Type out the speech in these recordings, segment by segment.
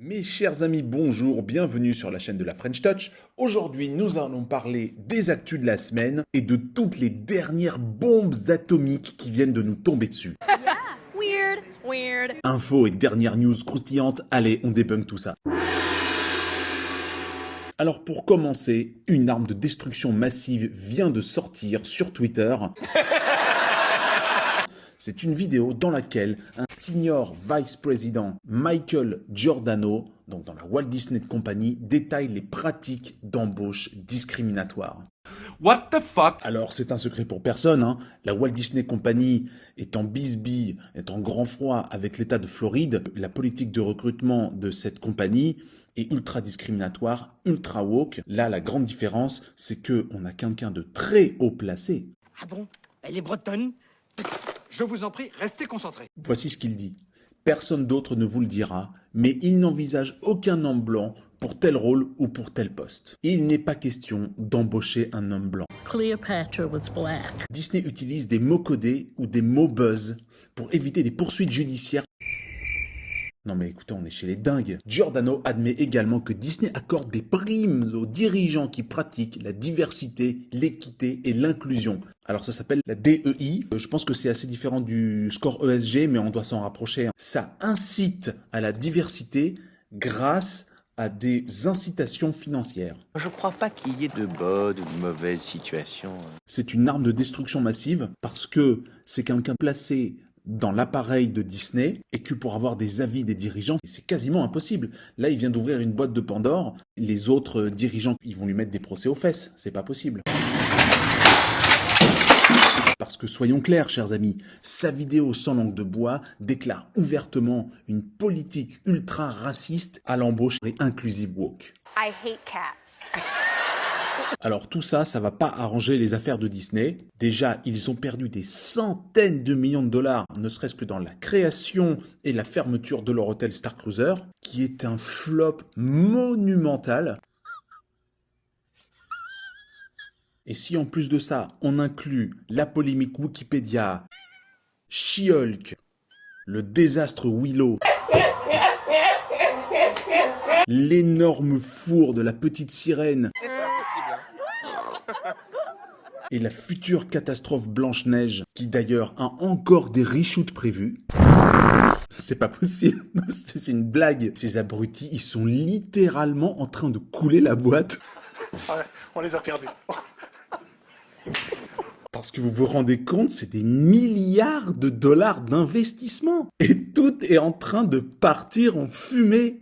Mes chers amis, bonjour, bienvenue sur la chaîne de la French Touch. Aujourd'hui, nous allons parler des actus de la semaine et de toutes les dernières bombes atomiques qui viennent de nous tomber dessus. Weird. Infos et dernières news croustillantes, allez, on débunk tout ça. Alors pour commencer, une arme de destruction massive vient de sortir sur Twitter. C'est une vidéo dans laquelle un senior vice-président, Michael Giordano, donc dans la Walt Disney Company, détaille les pratiques d'embauche discriminatoires. What the fuck? Alors, c'est un secret pour personne, hein. La Walt Disney Company est en bisbille, est en grand froid avec l'État de Floride. La politique de recrutement de cette compagnie est ultra discriminatoire, ultra woke. Là, la grande différence, c'est que on a quelqu'un de très haut placé. Ah bon? Elle est bretonne? Je vous en prie, restez concentrés. Voici ce qu'il dit. Personne d'autre ne vous le dira, mais il n'envisage aucun homme blanc pour tel rôle ou pour tel poste. Il n'est pas question d'embaucher un homme blanc. Cleopatra was black. Disney utilise des mots codés ou des mots buzz pour éviter des poursuites judiciaires. Non mais écoutez, on est chez les dingues. Giordano admet également que Disney accorde des primes aux dirigeants qui pratiquent la diversité, l'équité et l'inclusion. Alors ça s'appelle la DEI. Je pense que c'est assez différent du score ESG, mais on doit s'en rapprocher. Ça incite à la diversité grâce à des incitations financières. Je crois pas qu'il y ait de bonnes ou de mauvaises situations. C'est une arme de destruction massive parce que c'est quelqu'un placé dans l'appareil de Disney et que pour avoir des avis des dirigeants, c'est quasiment impossible. Là, il vient d'ouvrir une boîte de Pandore. Les autres dirigeants, ils vont lui mettre des procès aux fesses. C'est pas possible. Parce que soyons clairs, chers amis, sa vidéo sans langue de bois déclare ouvertement une politique ultra raciste à l'embauche et inclusive woke. I hate cats. Alors tout ça, ça va pas arranger les affaires de Disney. Déjà, ils ont perdu des centaines de millions de dollars, ne serait-ce que dans la création et la fermeture de leur hôtel Star Cruiser, qui est un flop monumental. Et si en plus de ça, on inclut la polémique Wikipédia, She-Hulk, le désastre Willow, l'énorme four de la petite sirène et la future catastrophe Blanche-Neige, qui d'ailleurs a encore des reshoots prévus. C'est pas possible, c'est une blague. Ces abrutis, ils sont littéralement en train de couler la boîte. Ouais, on les a perdus. Parce que vous vous rendez compte, c'est des milliards de dollars d'investissement. Et tout est en train de partir en fumée.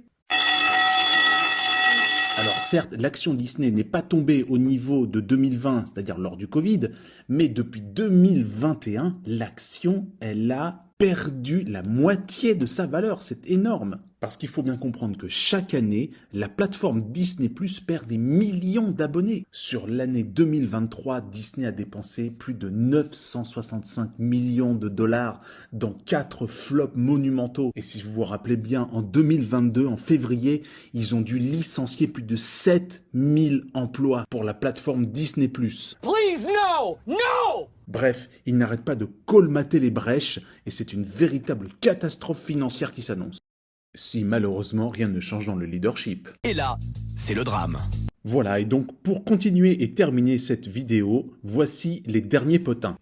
Alors certes, l'action Disney n'est pas tombée au niveau de 2020, c'est-à-dire lors du Covid, mais depuis 2021, l'action, elle a perdu la moitié de sa valeur. C'est énorme. Parce qu'il faut bien comprendre que chaque année, la plateforme Disney+ perd des millions d'abonnés. Sur l'année 2023, Disney a dépensé plus de 965 millions de dollars dans 4 flops monumentaux. Et si vous vous rappelez bien, en 2022, en février, ils ont dû licencier plus de 7000 emplois pour la plateforme Disney+. Please, no! No! Bref, ils n'arrêtent pas de colmater les brèches et c'est une véritable catastrophe financière qui s'annonce. Si malheureusement rien ne change dans le leadership. Et là, c'est le drame. Voilà, et donc pour continuer et terminer cette vidéo, voici les derniers potins.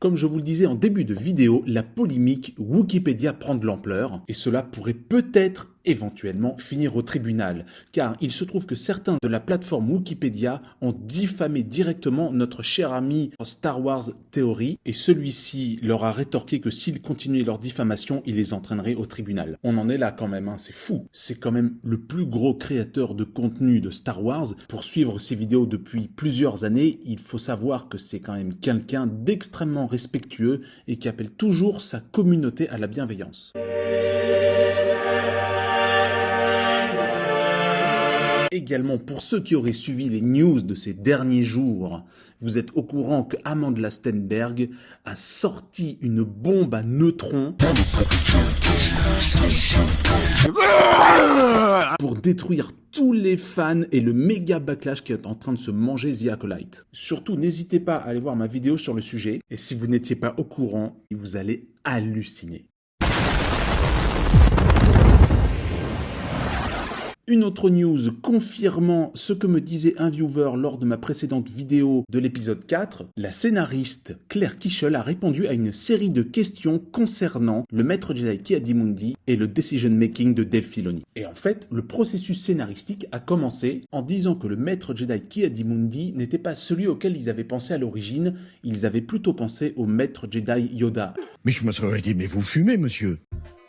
Comme je vous le disais en début de vidéo, la polémique Wikipédia prend de l'ampleur et cela pourrait peut-être éventuellement finir au tribunal, car il se trouve que certains de la plateforme Wikipédia ont diffamé directement notre cher ami Star Wars Theory, et celui-ci leur a rétorqué que s'ils continuaient leur diffamation, il les entraînerait au tribunal. On en est là quand même, hein, c'est fou. C'est quand même le plus gros créateur de contenu de Star Wars. Pour suivre ses vidéos depuis plusieurs années, il faut savoir que c'est quand même quelqu'un d'extrêmement respectueux et qui appelle toujours sa communauté à la bienveillance. Également, pour ceux qui auraient suivi les news de ces derniers jours, vous êtes au courant que Amandla Stenberg a sorti une bombe à neutrons pour détruire tous les fans et le méga backlash qui est en train de se manger The Acolyte. Surtout, n'hésitez pas à aller voir ma vidéo sur le sujet, et si vous n'étiez pas au courant, vous allez halluciner. Une autre news confirmant ce que me disait un viewer lors de ma précédente vidéo de l'épisode 4, la scénariste Claire Kichel a répondu à une série de questions concernant le maître Jedi Ki-Adi-Mundi et le decision making de Dave Filoni. Et en fait, le processus scénaristique a commencé en disant que le maître Jedi Ki-Adi-Mundi n'était pas celui auquel ils avaient pensé à l'origine, ils avaient plutôt pensé au maître Jedi Yoda. Mais je me serais dit, mais vous fumez, monsieur.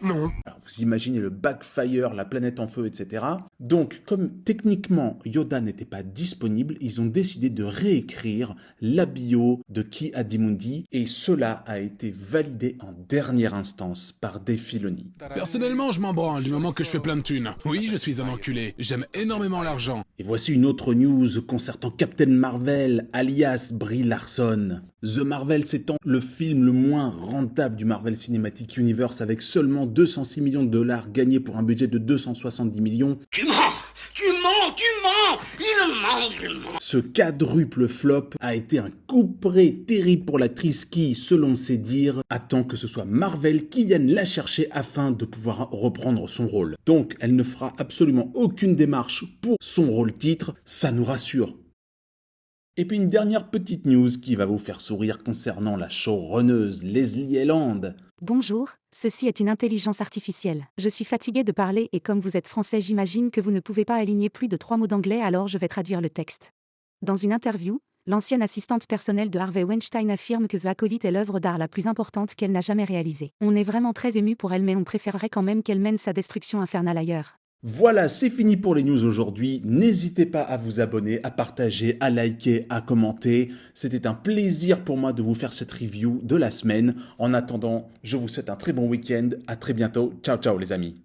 Non. Alors vous imaginez le backfire, la planète en feu, etc. Donc, comme techniquement Yoda n'était pas disponible, ils ont décidé de réécrire la bio de Ki-Adi-Mundi et cela a été validé en dernière instance par Dave Filoni. Personnellement, je m'en branle du moment que je fais plein de thunes. Oui, je suis un enculé. J'aime énormément l'argent. Et voici une autre news concernant Captain Marvel, alias Brie Larson. The Marvels étant le film le moins rentable du Marvel Cinematic Universe avec seulement 206 millions de dollars gagnés pour un budget de 270 millions. Tu mens, il ment. Ce quadruple flop a été un coup près terrible pour l'actrice qui, selon ses dires, attend que ce soit Marvel qui vienne la chercher afin de pouvoir reprendre son rôle. Donc elle ne fera absolument aucune démarche pour son rôle titre, ça nous rassure. Et puis une dernière petite news qui va vous faire sourire concernant la showrunneuse Leslie Helland. Bonjour, ceci est une intelligence artificielle. Je suis fatigué de parler et comme vous êtes français, j'imagine que vous ne pouvez pas aligner plus de 3 mots d'anglais, alors je vais traduire le texte. Dans une interview, l'ancienne assistante personnelle de Harvey Weinstein affirme que The Acolyte est l'œuvre d'art la plus importante qu'elle n'a jamais réalisée. On est vraiment très ému pour elle mais on préférerait quand même qu'elle mène sa destruction infernale ailleurs. Voilà, c'est fini pour les news aujourd'hui. N'hésitez pas à vous abonner, à partager, à liker, à commenter. C'était un plaisir pour moi de vous faire cette review de la semaine. En attendant, je vous souhaite un très bon week-end. À très bientôt. Ciao, ciao les amis.